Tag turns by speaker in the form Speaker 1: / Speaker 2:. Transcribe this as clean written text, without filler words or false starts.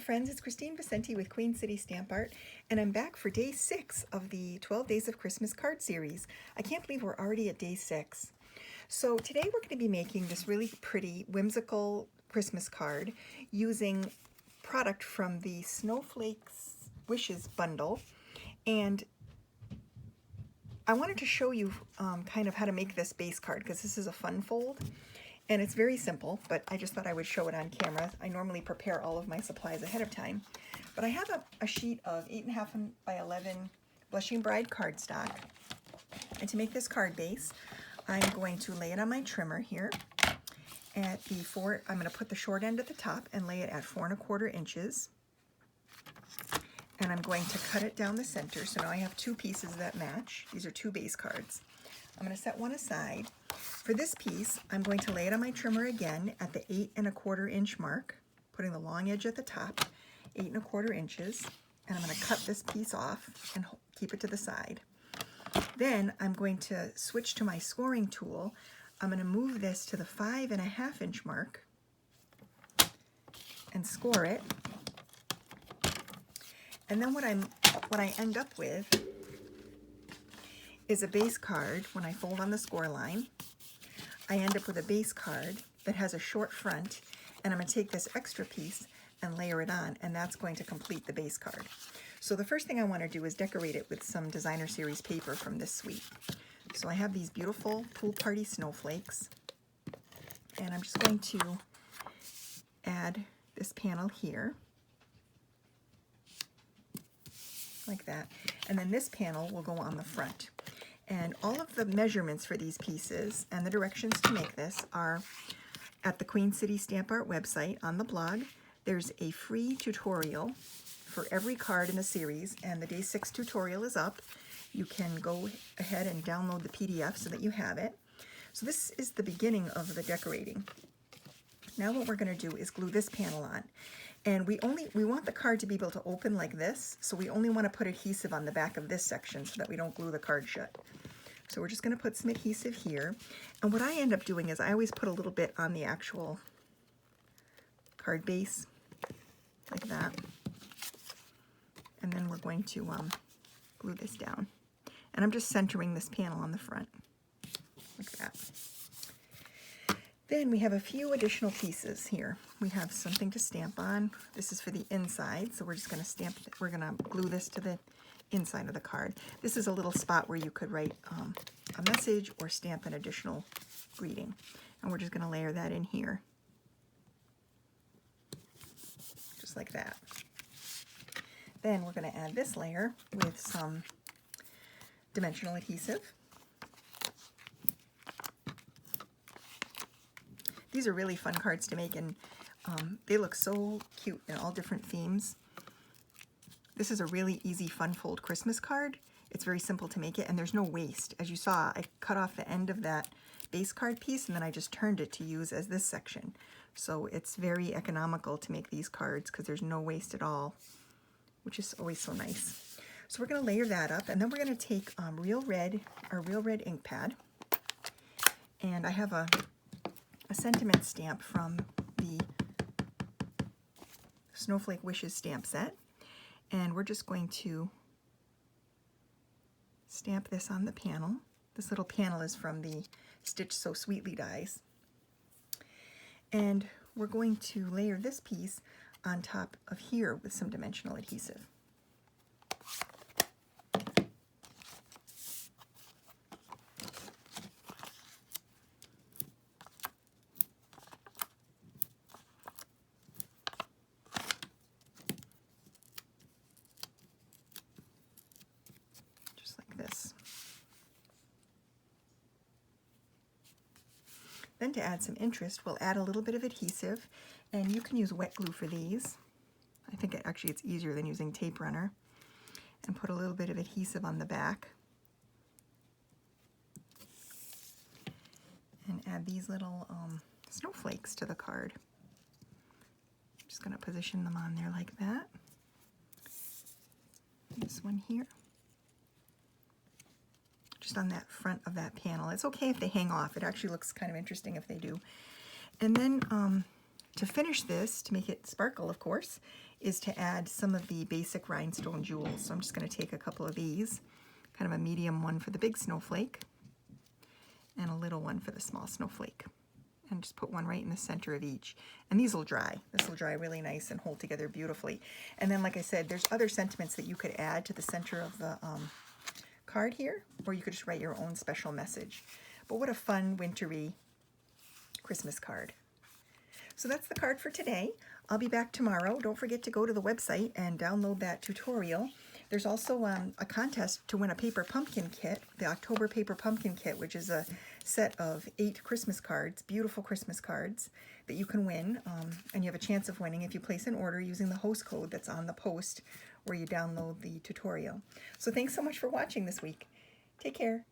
Speaker 1: friends, it's Kristine Vicente with Queen City Stamp Art, and I'm back for day 6 of the 12 Days of Christmas card series. I can't believe we're already at day 6. So today we're going to be making this really pretty, whimsical Christmas card using product from the Snowflake Wishes bundle. And I wanted to show you kind of how to make this base card because this is a fun fold. And it's very simple, but I just thought I would show it on camera. I normally prepare all of my supplies ahead of time. But I have a sheet of 8.5 by 11 Blushing Bride cardstock. And to make this card base, I'm going to lay it on my trimmer here. I'm going to put the short end at the top and lay it at 4 1/4 inches. And I'm going to cut it down the center. So now I have 2 pieces that match. These are 2 base cards. I'm going to set one aside. For this piece, I'm going to lay it on my trimmer again at the 8 1/4 inch mark, putting the long edge at the top, 8 1/4 inches, and I'm going to cut this piece off and keep it to the side. Then I'm going to switch to my scoring tool. I'm going to move this to the 5 1/2 inch mark and score it. And then what I end up with is a base card. When I fold on the score line, I end up with a base card that has a short front, and I'm going to take this extra piece and layer it on, and that's going to complete the base card. So the first thing I want to do is decorate it with some designer series paper from this suite. So I have these beautiful pool party snowflakes, and I'm just going to add this panel here, like that, and then this panel will go on the front. And all of the measurements for these pieces and the directions to make this are at the Queen City Stamp Art website on the blog. There's a free tutorial for every card in the series, and the day 6 tutorial is up. You can go ahead and download the PDF so that you have it. So this is the beginning of the decorating. Now what we're going to do is glue this panel on. And we want the card to be able to open like this, so we only want to put adhesive on the back of this section so that we don't glue the card shut. So we're just going to put some adhesive here. And what I end up doing is I always put a little bit on the actual card base, like that. And then we're going to glue this down. And I'm just centering this panel on the front, like that. Then we have a few additional pieces here. We have something to stamp on. This is for the inside, so we're just going to we're going to glue this to the inside of the card. This is a little spot where you could write a message or stamp an additional greeting. And we're just going to layer that in here, just like that. Then we're going to add this layer with some dimensional adhesive. These are really fun cards to make, and they look so cute in all different themes. This is a really easy fun fold Christmas card. It's very simple to make it, and there's no waste. As you saw, I cut off the end of that base card piece, and then I just turned it to use as this section. So it's very economical to make these cards because there's no waste at all, which is always so nice. So we're going to layer that up, and then we're going to take our real red ink pad, and I have a sentiment stamp from the Snowflake Wishes stamp set, and we're just going to stamp this on the panel. This little panel is from the Stitch So Sweetly dies, and we're going to layer this piece on top of here with some dimensional adhesive. This. Then to add some interest, we'll add a little bit of adhesive, and you can use wet glue for these. I think it's easier than using tape runner. And put a little bit of adhesive on the back. And add these little snowflakes to the card. I'm just going to position them on there like that. This one here. Just on that front of that panel. It's okay if they hang off. It actually looks kind of interesting if they do. And then to finish this, to make it sparkle, of course, is to add some of the basic rhinestone jewels. So I'm just going to take a couple of these, kind of a medium one for the big snowflake, and a little one for the small snowflake. And just put one right in the center of each. And these will dry. This will dry really nice and hold together beautifully. And then, like I said, there's other sentiments that you could add to the center of the card here, or you could just write your own special message. But what a fun, wintry Christmas card. So that's the card for today. I'll be back tomorrow. Don't forget to go to the website and download that tutorial. There's also a contest to win a paper pumpkin kit, the October paper pumpkin kit, which is a set of 8 Christmas cards, beautiful Christmas cards that you can win. And you have a chance of winning if you place an order using the host code that's on the post where you download the tutorial. So thanks so much for watching this week. Take care.